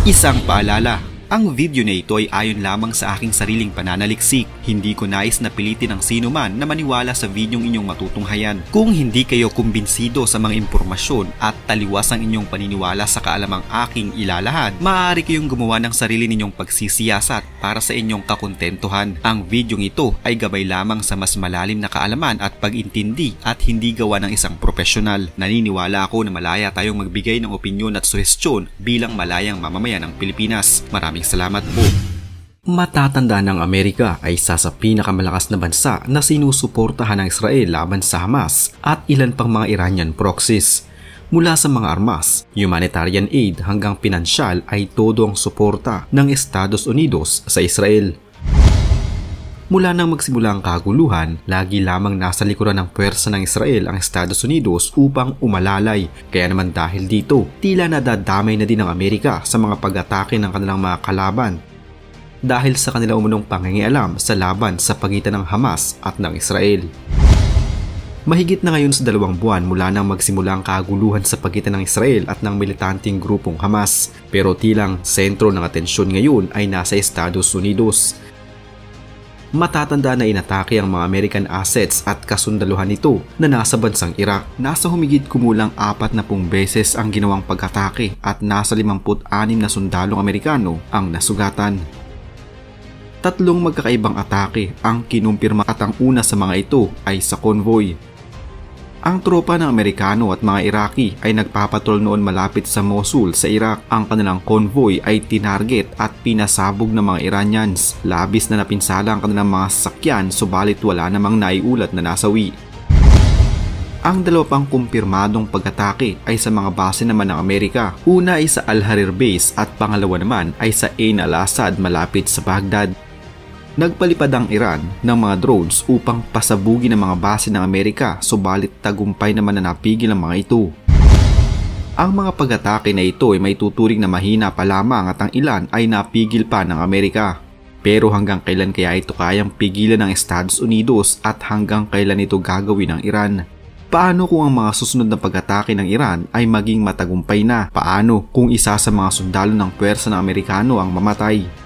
Isang paalala, ang video na ito ay ayon lamang sa aking sariling pananaliksik. Hindi ko nais na pilitin ang sino man na maniwala sa videong inyong matutunghayan. Kung hindi kayo kumbinsido sa mga impormasyon at taliwas ang inyong paniniwala sa kaalamang aking ilalahad, maaari kayong gumawa ng sarili ninyong pagsisiyasat para sa inyong kakontentuhan. Ang videong ito ay gabay lamang sa mas malalim na kaalaman at pag-intindi at hindi gawa ng isang profesional. Naniniwala ako na malaya tayong magbigay ng opinyon at suhestyon bilang malayang mamamayan ng Pilipinas. Maraming salamat po. Matatanda ng Amerika ay isa sa pinakamalakas na bansa na sinusuportahan ng Israel laban sa Hamas at ilan pang mga Iranian proxies. Mula sa mga armas, humanitarian aid hanggang pinansyal ay todo ang suporta ng Estados Unidos sa Israel. Mula nang magsimula ang kaguluhan, lagi lamang nasa likuran ng puwersa ng Israel ang Estados Unidos upang umalalay. Kaya naman dahil dito, tila nadadamay na din ang Amerika sa mga pag-atake ng kanilang mga kalaban dahil sa kanila umunong pangingialam sa laban sa pagitan ng Hamas at ng Israel. Mahigit na ngayon sa 2 buwan mula nang magsimula ang kaguluhan sa pagitan ng Israel at ng militanteng grupong Hamas, pero tilang sentro ng atensyon ngayon ay nasa Estados Unidos. Matatanda na inatake ang mga American assets at kasundaluhan nito na nasa bansang Iraq. Nasa humigit kumulang 40 beses ang ginawang pag-atake at nasa 56 na sundalong Amerikano ang nasugatan. 3 magkakaibang atake ang kinumpirma at ang una sa mga ito ay sa convoy. Ang tropa ng Amerikano at mga Iraqi ay nagpapatrol noon malapit sa Mosul sa Iraq. Ang kanilang convoy ay tinarget at pinasabog ng mga Iranians. Labis na napinsala ang kanilang mga sasakyan subalit wala namang naiulat na nasawi. Ang 2 pang kumpirmadong pag-atake ay sa mga base naman ng Amerika. Una ay sa Al-Harir Base at pangalawa naman ay sa Ain al-Assad malapit sa Baghdad. Nagpalipad ang Iran ng mga drones upang pasabugin ang mga base ng Amerika subalit tagumpay naman na napigil ang mga ito. Ang mga pag-atake na ito ay may tuturing na mahina pa lamang at ang ilan ay napigil pa ng Amerika. Pero hanggang kailan kaya ito kayang pigilan ng Estados Unidos at hanggang kailan ito gagawin ng Iran? Paano kung ang mga susunod na pag-atake ng Iran ay maging matagumpay na? Paano kung isa sa mga sundalo ng puwersa ng Amerikano ang mamatay?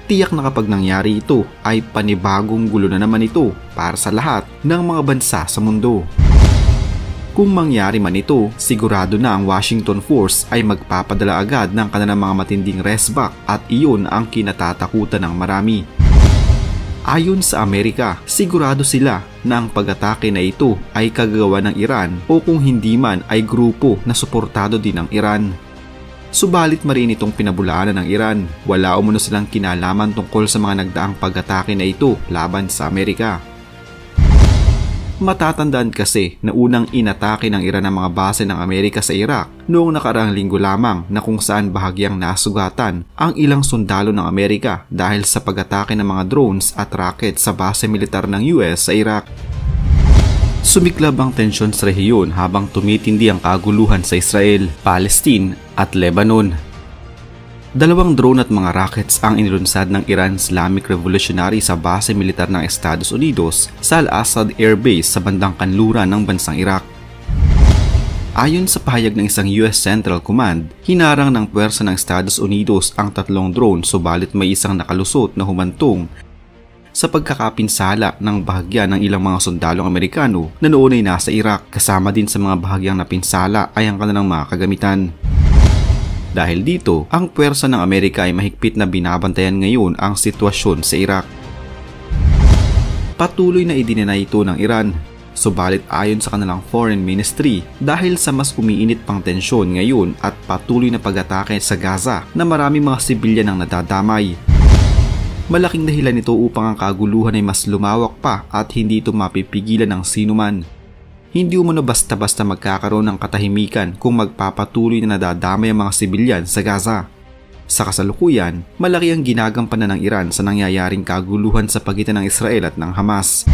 Tiyak na kapag nangyari ito ay panibagong gulo na naman ito para sa lahat ng mga bansa sa mundo. Kung mangyari man ito, sigurado na ang Washington Force ay magpapadala agad ng kanilang mga matinding resback at iyon ang kinatatakutan ng marami. Ayon sa Amerika, sigurado sila na ang pag-atake na ito ay kagagawa ng Iran o kung hindi man ay grupo na suportado din ng Iran. Subalit marin itong pinabulaanan ng Iran. Wala umano silang kinalaman tungkol sa mga nagdaang pag-atake na ito laban sa Amerika. Matatandaan kasi na unang inatake ng Iran ang mga base ng Amerika sa Iraq noong nakaraang linggo lamang na kung saan bahagyang nasugatan ang ilang sundalo ng Amerika dahil sa pag-atake ng mga drones at rocket sa base militar ng US sa Iraq. Sumiklab ang tensyon sa rehiyon habang tumitindi ang kaguluhan sa Israel, Palestine at Lebanon. 2 drone at mga rockets ang inilunsad ng Iran Islamic Revolutionary sa base militar ng Estados Unidos sa Al-Assad Air Base sa bandang kanluran ng bansang Iraq. Ayon sa pahayag ng isang US Central Command, hinarang ng puwersa ng Estados Unidos ang 3 drone subalit may isang nakalusot na humantong sa pagkakapinsala ng bahagya ng ilang mga sundalong Amerikano na noon ay nasa Iraq. Kasama din sa mga bahagyang napinsala ay ang kanilang mga kagamitan. Dahil dito, ang puwersa ng Amerika ay mahigpit na binabantayan ngayon ang sitwasyon sa Iraq. Patuloy na idinenay ito ng Iran. Subalit ayon sa kanilang Foreign Ministry, dahil sa mas umiinit pang tensyon ngayon at patuloy na pag-atake sa Gaza na maraming mga sibilyan ang nadadamay, malaking dahilan ito upang ang kaguluhan ay mas lumawak pa at hindi ito mapipigilan ng sinuman. Hindi umano basta-basta magkakaroon ng katahimikan kung magpapatuloy na nadadamay ang mga sibilyan sa Gaza. Sa kasalukuyan, malaki ang ginagampanan ng Iran sa nangyayaring kaguluhan sa pagitan ng Israel at ng Hamas.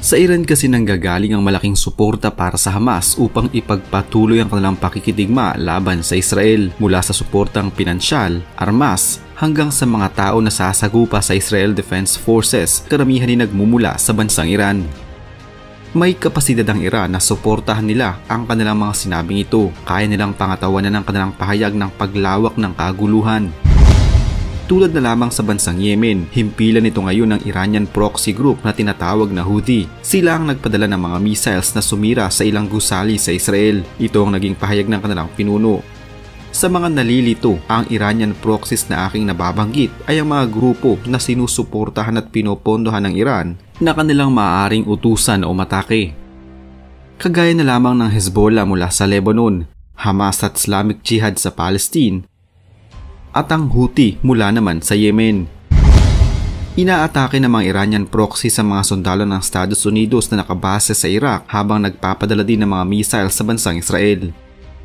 Sa Iran kasi nanggagaling ang malaking suporta para sa Hamas upang ipagpatuloy ang kanilang pakikidigma laban sa Israel, mula sa suportang pinansyal, armas, hanggang sa mga tao na sasagupa sa Israel Defense Forces, karamihan ay nagmumula sa bansang Iran. May kapasidad ang Iran na suportahan nila ang kanilang mga sinabing ito. Kaya nilang pangatawanan ng kanilang pahayag ng paglawak ng kaguluhan. Tulad na lamang sa bansang Yemen, himpilan nito ngayon ng Iranian proxy group na tinatawag na Houthi. Sila ang nagpadala ng mga missiles na sumira sa ilang gusali sa Israel. Ito ang naging pahayag ng kanilang pinuno. Sa mga nalilito, ang Iranian proxies na aking nababanggit ay ang mga grupo na sinusuportahan at pinopondohan ng Iran na kanilang maaaring utusan o matake. Kagaya na lamang ng Hezbollah mula sa Lebanon, Hamas at Islamic Jihad sa Palestine, at ang Houthi mula naman sa Yemen. Inaatake ng mga Iranian proxy sa mga sundalo ng Estados Unidos na nakabase sa Iraq habang nagpapadala din ng mga missiles sa bansang Israel.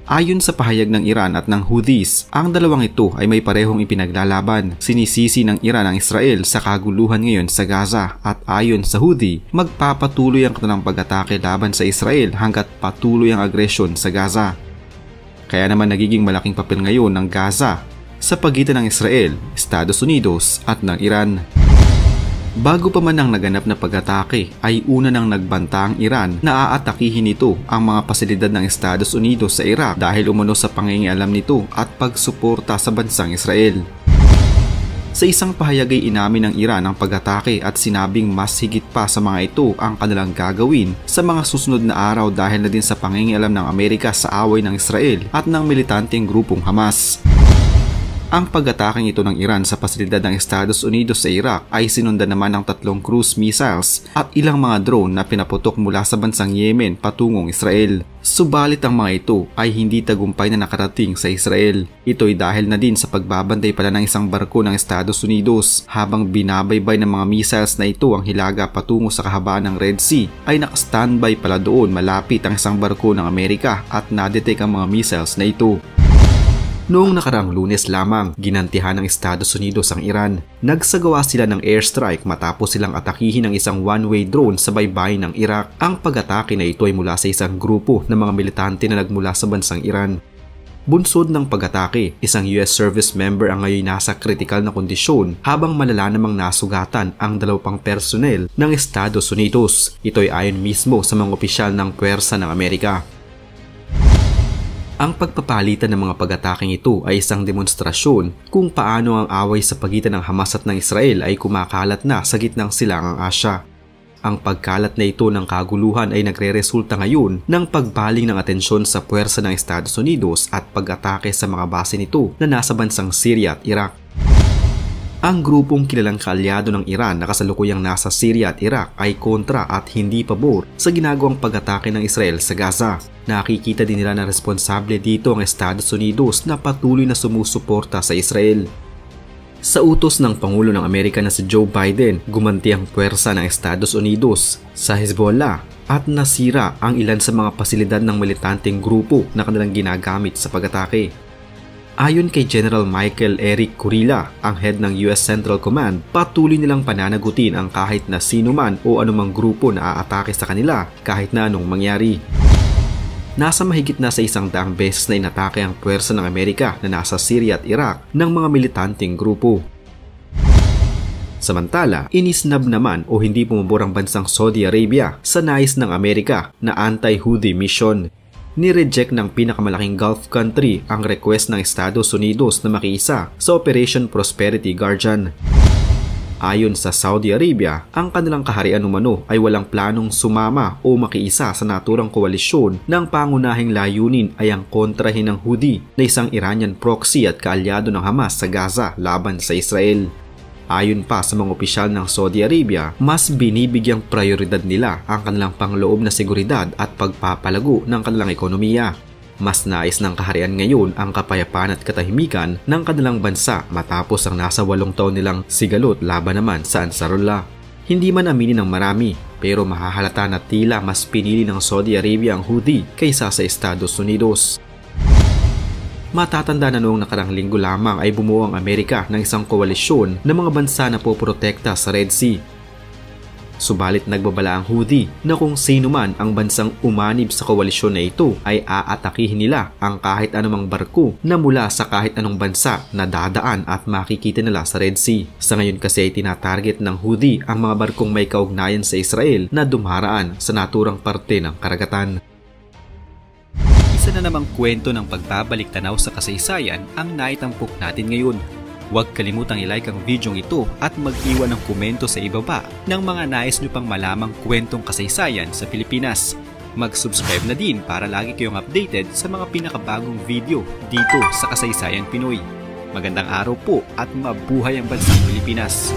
Ayon sa pahayag ng Iran at ng Houthis, ang dalawang ito ay may parehong ipinaglalaban. Sinisisi ng Iran ang Israel sa kaguluhan ngayon sa Gaza at ayon sa Houthi, magpapatuloy ang kanilang pag-atake laban sa Israel hanggat patuloy ang agresyon sa Gaza. Kaya naman nagiging malaking papel ngayon ng Gaza sa pagitan ng Israel, Estados Unidos at ng Iran. Bago pa man ang naganap na pag-atake ay una nang nagbanta ang Iran na aatakihin nito ang mga pasilidad ng Estados Unidos sa Iraq dahil umano sa pangingialam nito at pagsuporta sa bansang Israel. Sa isang pahayag ay inamin ng Iran ang pag-atake at sinabing mas higit pa sa mga ito ang kanilang gagawin sa mga susunod na araw dahil na din sa pangingialam ng Amerika sa away ng Israel at ng militanteng grupong Hamas. Ang pag-ataking ito ng Iran sa pasilidad ng Estados Unidos sa Iraq ay sinundan naman ng 3 cruise missiles at ilang mga drone na pinaputok mula sa bansang Yemen patungong Israel. Subalit ang mga ito ay hindi tagumpay na nakarating sa Israel. Ito ay dahil na din sa pagbabantay pala ng isang barko ng Estados Unidos. Habang binabaybay ng mga missiles na ito ang hilaga patungo sa kahabaan ng Red Sea, ay naka-standby pala doon malapit ang isang barko ng Amerika at nadetect ang mga missiles na ito. Noong nakaraang Lunes lamang, ginantihan ng Estados Unidos ang Iran. Nagsagawa sila ng airstrike matapos silang atakihin ng isang one-way drone sa baybayin ng Iraq. Ang pag-atake na ito ay mula sa isang grupo ng mga militante na nagmula sa bansang Iran. Bunsod ng pag-atake, isang US service member ang ngayon nasa kritikal na kondisyon habang malala namang nasugatan ang 2 pang personnel ng Estados Unidos. Ito ay ayon mismo sa mga opisyal ng puwersa ng Amerika. Ang pagpapalitan ng mga pag-ataking ito ay isang demonstrasyon kung paano ang away sa pagitan ng Hamas at ng Israel ay kumakalat na sa gitnang silangang Asya. Ang pagkalat na ito ng kaguluhan ay nagre-resulta ngayon ng pagbaling ng atensyon sa puwersa ng Estados Unidos at pag-atake sa mga base nito na nasa bansang Syria at Iraq. Ang grupong kilalang kaalyado ng Iran na kasalukuyang nasa Syria at Iraq ay kontra at hindi pabor sa ginagawang pag-atake ng Israel sa Gaza. Nakikita din nila na responsable dito ang Estados Unidos na patuloy na sumusuporta sa Israel. Sa utos ng Pangulo ng Amerika na si Joe Biden, gumanti ang puwersa ng Estados Unidos sa Hezbollah at nasira ang ilan sa mga pasilidad ng militanteng grupo na kanilang ginagamit sa pag-atake. Ayon kay General Michael Eric Kurilla, ang head ng US Central Command, patuloy nilang pananagutin ang kahit na sino man o anumang grupo na aatake sa kanila kahit na anong mangyari. Nasa mahigit na sa 100 beses na inatake ang puwersa ng Amerika na nasa Syria at Iraq ng mga militanteng grupo. Samantala, inisnab naman o hindi pumabor ang bansang Saudi Arabia sa nais ng Amerika na anti-Houthi mission. Ni-reject ng pinakamalaking Gulf country ang request ng Estados Unidos na makiisa sa Operation Prosperity Guardian. Ayon sa Saudi Arabia, ang kanilang kaharian umano ay walang planong sumama o makiisa sa naturang koalisyon ng pangunahing layunin ay ang kontrahin ng Houthi na isang Iranian proxy at kaalyado ng Hamas sa Gaza laban sa Israel. Ayon pa sa mga opisyal ng Saudi Arabia, mas binibigyang prioridad nila ang kanilang pangloob na seguridad at pagpapalago ng kanilang ekonomiya. Mas nais ng kaharian ngayon ang kapayapaan at katahimikan ng kanilang bansa matapos ang nasa 8 taon nilang sigalot laban naman sa Ansarullah. Hindi man aminin ng marami, pero mahahalata na tila mas pinili ng Saudi Arabia ang Houthi kaysa sa Estados Unidos. Matatanda na noong nakarang linggo lamang ay bumuo ang Amerika ng isang koalisyon ng mga bansa na poprotekta sa Red Sea. Subalit nagbabala ang Houthi na kung sino man ang bansang umanib sa koalisyon na ito ay aatakihin nila ang kahit anumang barko na mula sa kahit anong bansa na dadaan at makikita nila sa Red Sea. Sa ngayon kasi ay tinatarget ng Houthi ang mga barkong may kaugnayan sa Israel na dumaraan sa naturang parte ng karagatan. Isa na namang kwento ng pagbabalik tanaw sa kasaysayan ang naitampok natin ngayon. Huwag kalimutang i-like ang video ito at mag-iwan ng komento sa ibaba ng mga nais nyo pang malamang kwentong kasaysayan sa Pilipinas. Mag-subscribe na din para lagi kayong updated sa mga pinakabagong video dito sa Kasaysayan Pinoy. Magandang araw po at mabuhay ang bansang Pilipinas!